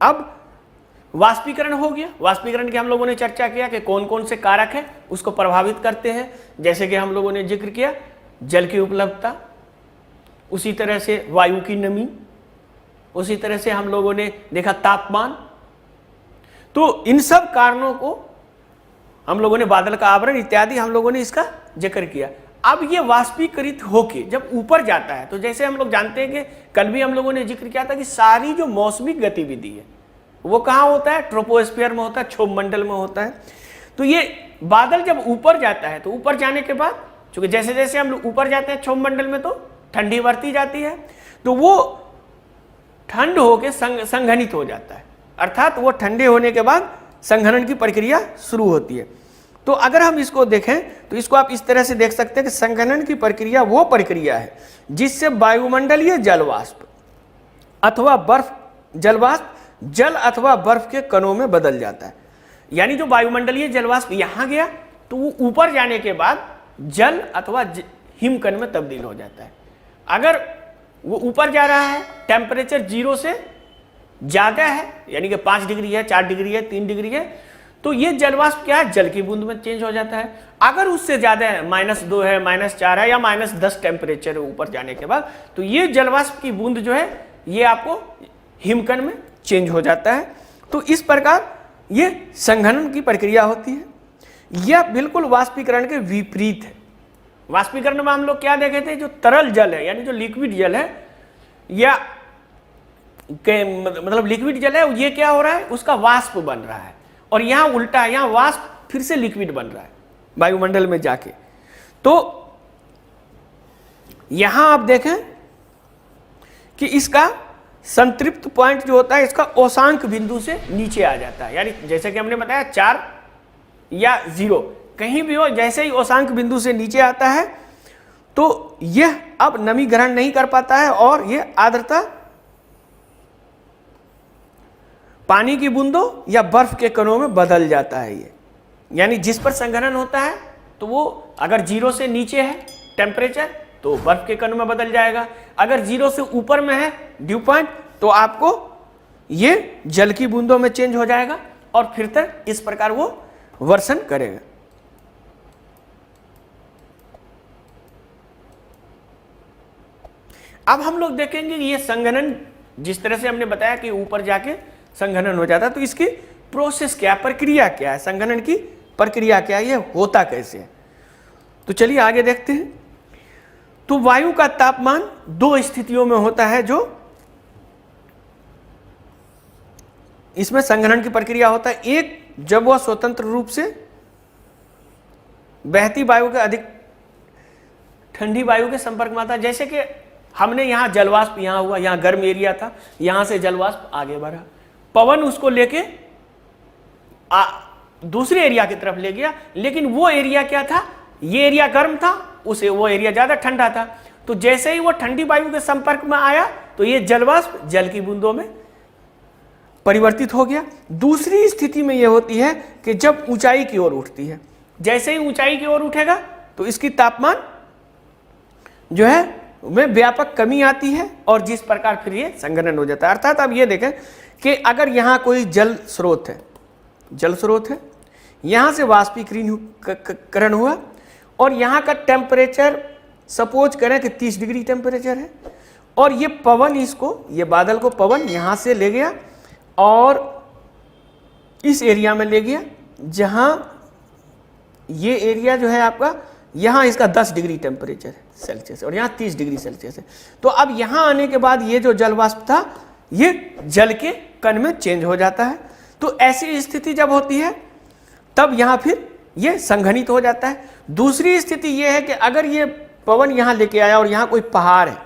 अब वाष्पीकरण हो गया। वाष्पीकरण की हम लोगों ने चर्चा किया कि कौन कौन से कारक है उसको प्रभावित करते हैं, जैसे कि हम लोगों ने जिक्र किया जल की उपलब्धता, उसी तरह से वायु की नमी, उसी तरह से हम लोगों ने देखा तापमान। तो इन सब कारणों को हम लोगों ने बादल का आवरण इत्यादि हम लोगों ने इसका जिक्र किया। अब ये वाष्पीकृत होके जब ऊपर जाता है, तो जैसे हम लोग जानते हैं कि कल भी हम लोगों ने जिक्र किया था कि सारी जो मौसमिक गतिविधि है वो कहाँ होता है, ट्रोपोस्फीयर में होता है, क्षोभ मंडल में होता है। तो ये बादल जब ऊपर जाता है तो ऊपर जाने के बाद चूंकि जैसे जैसे हम लोग ऊपर जाते हैं क्षोभ मंडल में तो ठंडी बढ़ती जाती है, तो वो ठंड होके संघनित हो जाता है, अर्थात वो ठंडे होने के बाद संघनन की प्रक्रिया शुरू होती है। तो अगर हम इसको देखें तो इसको आप इस तरह से देख सकते हैं कि संघनन की प्रक्रिया वो प्रक्रिया है जिससे वायुमंडलीय जलवाष्प अथवा बर्फ जलवाष्प जल अथवा बर्फ के कणों में बदल जाता है। यानी जो वायुमंडलीय जलवाष्प यहां गया तो वो ऊपर जाने के बाद जल अथवा हिमकण में तब्दील हो जाता है। अगर वो ऊपर जा रहा है, टेम्परेचर 0 से ज्यादा है, यानी कि 5 डिग्री है, 4 डिग्री है, 3 डिग्री है, तो ये जलवाष्प क्या है, जल की बूंद में चेंज हो जाता है। अगर उससे ज्यादा है, -2 है, -4 है या -10 टेम्परेचर है ऊपर जाने के बाद, तो ये जलवाष्प की बूंद जो है ये आपको हिमकण में चेंज हो जाता है। तो इस प्रकार ये संघनन की प्रक्रिया होती है। यह बिल्कुल वाष्पीकरण के विपरीत है। वाष्पीकरण में हम लोग क्या देखे थे, जो तरल जल है यानी जो लिक्विड जल है या मतलब लिक्विड जल है, ये क्या हो रहा है, उसका वाष्प बन रहा है, और यहां उल्टा है, यहां वाष्प फिर से लिक्विड बन रहा है वायुमंडल में जाके। तो यहां आप देखें कि इसका संतृप्त पॉइंट जो होता है इसका औशांक बिंदु से नीचे आ जाता है, यानी जैसे कि हमने बताया 4 या 0 कहीं भी हो, जैसे ही औशांक बिंदु से नीचे आता है तो यह अब नमी ग्रहण नहीं कर पाता है और यह आर्द्रता पानी की बूंदों या बर्फ के कणों में बदल जाता है। ये यानी जिस पर संघनन होता है तो वो अगर 0 से नीचे है टेम्परेचर तो बर्फ के कणों में बदल जाएगा, अगर 0 से ऊपर में है ड्यू पॉइंट तो आपको ये जल की बूंदों में चेंज हो जाएगा और फिर तक इस प्रकार वो वर्षण करेगा। अब हम लोग देखेंगे ये संघनन जिस तरह से हमने बताया कि ऊपर जाके संघनन हो जाता है, तो इसकी प्रोसेस क्या, प्रक्रिया क्या है, संघनन की प्रक्रिया क्या है, ये होता कैसे है। तो चलिए आगे देखते हैं। तो वायु का तापमान 2 स्थितियों में होता है जो इसमें संघनन की प्रक्रिया होता है। एक जब वह स्वतंत्र रूप से बहती वायु के अधिक ठंडी वायु के संपर्क में आता है, जैसे कि हमने यहां जलवाष्प यहां हुआ, यहां गर्म एरिया था, यहां से जलवाष्प आगे बढ़ा, पवन उसको लेके दूसरे एरिया की तरफ ले गया, लेकिन वो एरिया क्या था, ये एरिया गर्म था, उसे वो एरिया ज्यादा ठंडा था। तो जैसे ही वो ठंडी वायु के संपर्क में आया तो ये जलवाष्प जल की बूंदों में परिवर्तित हो गया। दूसरी स्थिति में यह होती है कि जब ऊंचाई की ओर उठती है, जैसे ही ऊंचाई की ओर उठेगा तो इसकी तापमान जो है में व्यापक कमी आती है और जिस प्रकार फिर ये संघनन हो जाता है। अर्थात अब ये देखें कि अगर यहाँ कोई जल स्रोत है, यहाँ से वाष्पीकरण हुआ और यहाँ का टेम्परेचर सपोज करें कि 30 डिग्री टेम्परेचर है, और ये पवन ये बादल को पवन यहाँ से ले गया और इस एरिया में ले गया जहाँ ये एरिया जो है आपका, यहाँ इसका 10 डिग्री टेम्परेचर है सेल्सियस और यहाँ 30 डिग्री सेल्सियस है। तो अब यहाँ आने के बाद ये जो जलवाष्प था ये जल के कण में चेंज हो जाता है। तो ऐसी स्थिति जब होती है तब यहाँ फिर ये संघनित हो जाता है। दूसरी स्थिति ये है कि अगर ये पवन यहाँ लेके आया और यहाँ कोई पहाड़ है,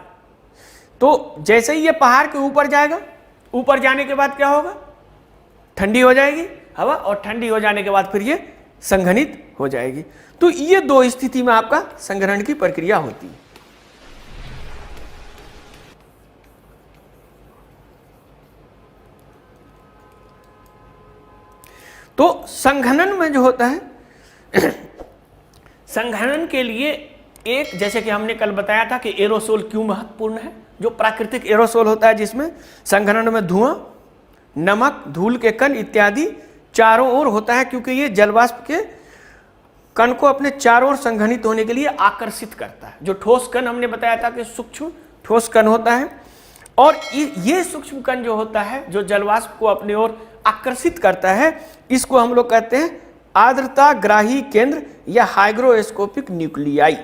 तो जैसे ही ये पहाड़ के ऊपर जाएगा, ऊपर जाने के बाद क्या होगा, ठंडी हो जाएगी हवा, और ठंडी हो जाने के बाद फिर ये संघनित हो जाएगी। तो ये 2 स्थिति में आपका संघनन की प्रक्रिया होती है। तो संघनन में जो होता है संघनन के लिए एक, जैसे कि हमने कल बताया था कि एरोसोल क्यों महत्वपूर्ण है, जो प्राकृतिक एरोसोल होता है जिसमें संघनन में धुआं नमक, धूल के कण इत्यादि चारों ओर होता है, क्योंकि ये जलवाष्प के कण को अपने चारों ओर संघनित होने के लिए आकर्षित करता है। जो ठोस कण हमने बताया था कि सूक्ष्म ठोस कण होता है, और ये सूक्ष्म कण जो होता है जो जलवाष्प को अपनी ओर आकर्षित करता है, इसको हम लोग कहते हैं आर्द्रता ग्राही केंद्र या हाइग्रोस्कोपिक न्यूक्लियाई।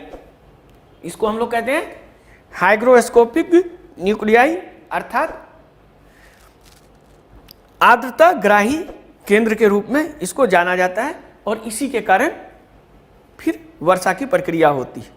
इसको हम लोग कहते हैं हाइग्रोस्कोपिक न्यूक्लियाई, अर्थात आर्द्रता ग्राही केंद्र के रूप में इसको जाना जाता है, और इसी के कारण फिर वर्षा की प्रक्रिया होती है।